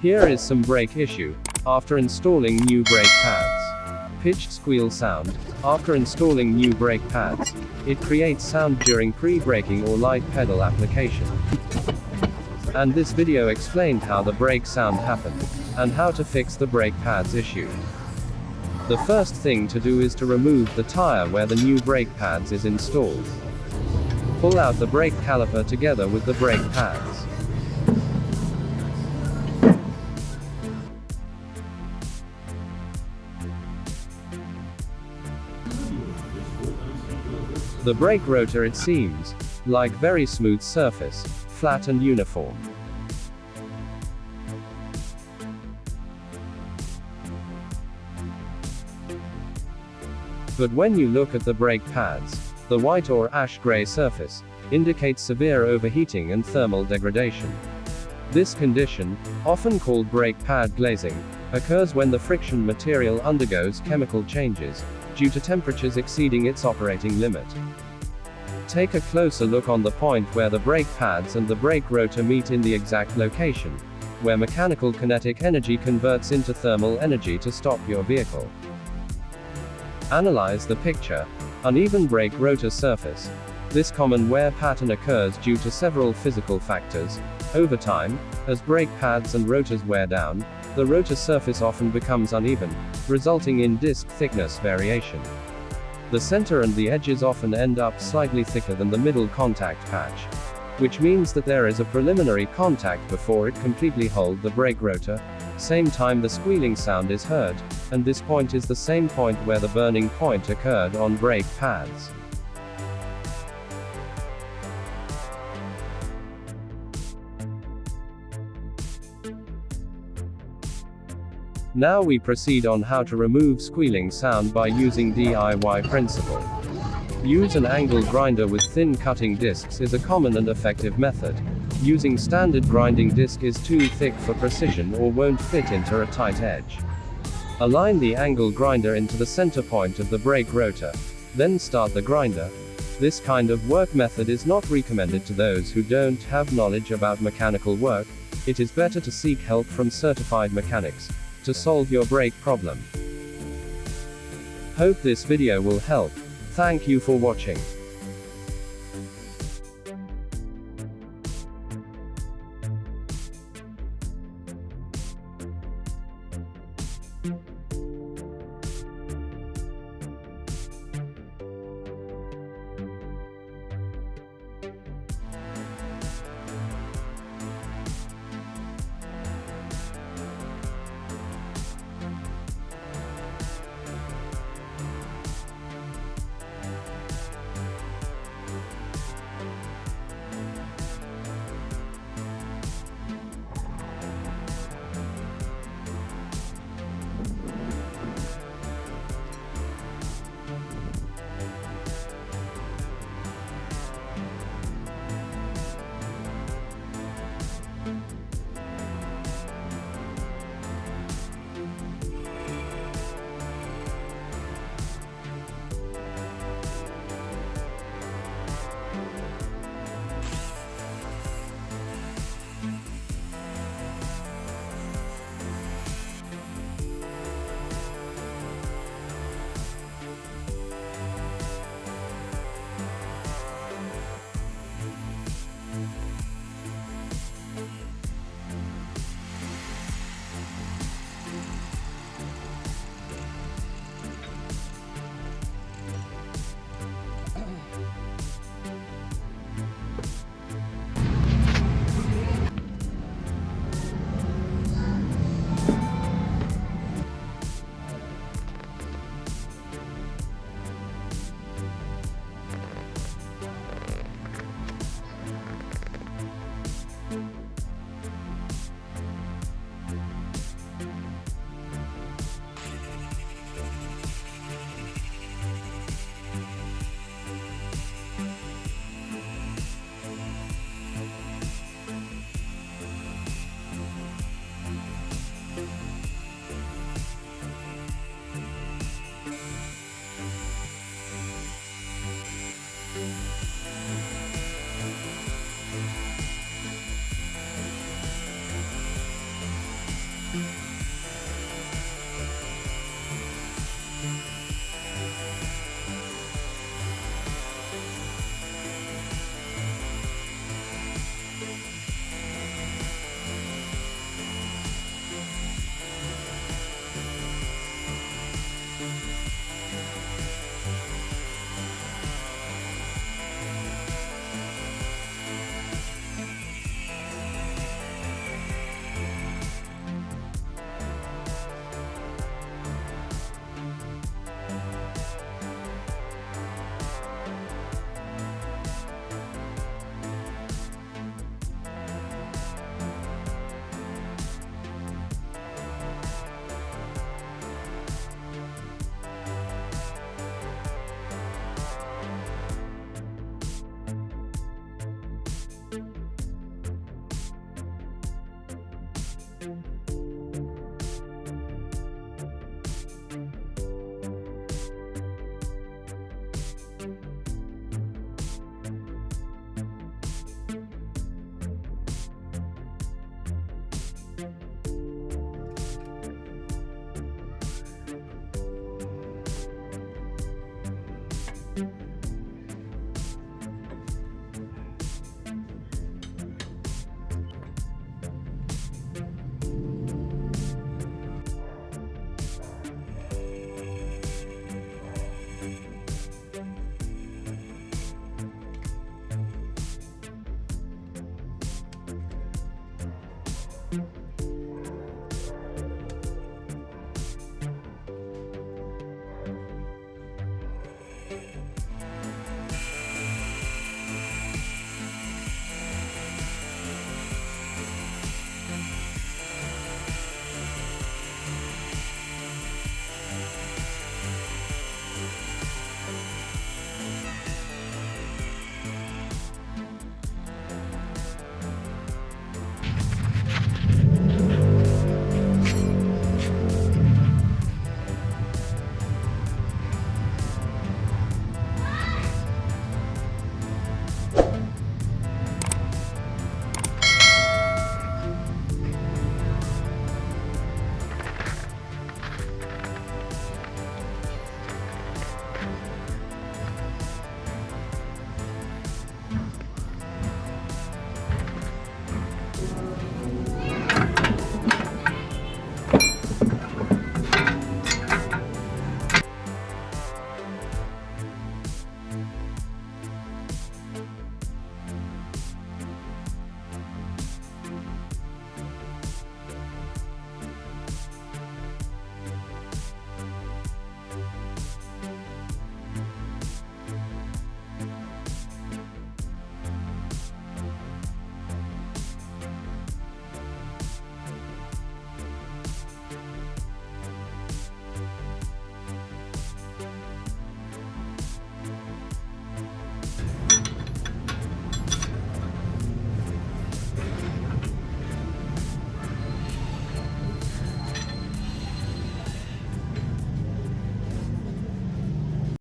Here is some brake issue. After installing new brake pads. Pitched squeal sound. After installing new brake pads, it creates sound during pre-braking or light pedal application. And this video explained how the brake sound happened, and how to fix the brake pads issue. The first thing to do is to remove the tire where the new brake pads is installed. Pull out the brake caliper together with the brake pads. The brake rotor, it seems like very smooth surface, flat and uniform. But when you look at the brake pads, the white or ash-gray surface indicates severe overheating and thermal degradation. This condition, often called brake pad glazing, occurs when the friction material undergoes chemical changes due to temperatures exceeding its operating limit. Take a closer look on the point where the brake pads and the brake rotor meet in the exact location, where mechanical kinetic energy converts into thermal energy to stop your vehicle. Analyze the picture. Uneven brake rotor surface. This common wear pattern occurs due to several physical factors. Over time, as brake pads and rotors wear down, the rotor surface often becomes uneven, resulting in disc thickness variation. The center and the edges often end up slightly thicker than the middle contact patch, which means that there is a preliminary contact before it completely holds the brake rotor. Same time the squealing sound is heard, and this point is the same point where the burning point occurred on brake pads. Now we proceed on how to remove squealing sound by using DIY principle. Use an angle grinder with thin cutting discs is a common and effective method. Using standard grinding disc is too thick for precision or won't fit into a tight edge. Align the angle grinder into the center point of the brake rotor. Then start the grinder. This kind of work method is not recommended to those who don't have knowledge about mechanical work. It is better to seek help from certified mechanics to solve your brake problem. Hope this video will help. Thank you for watching. you.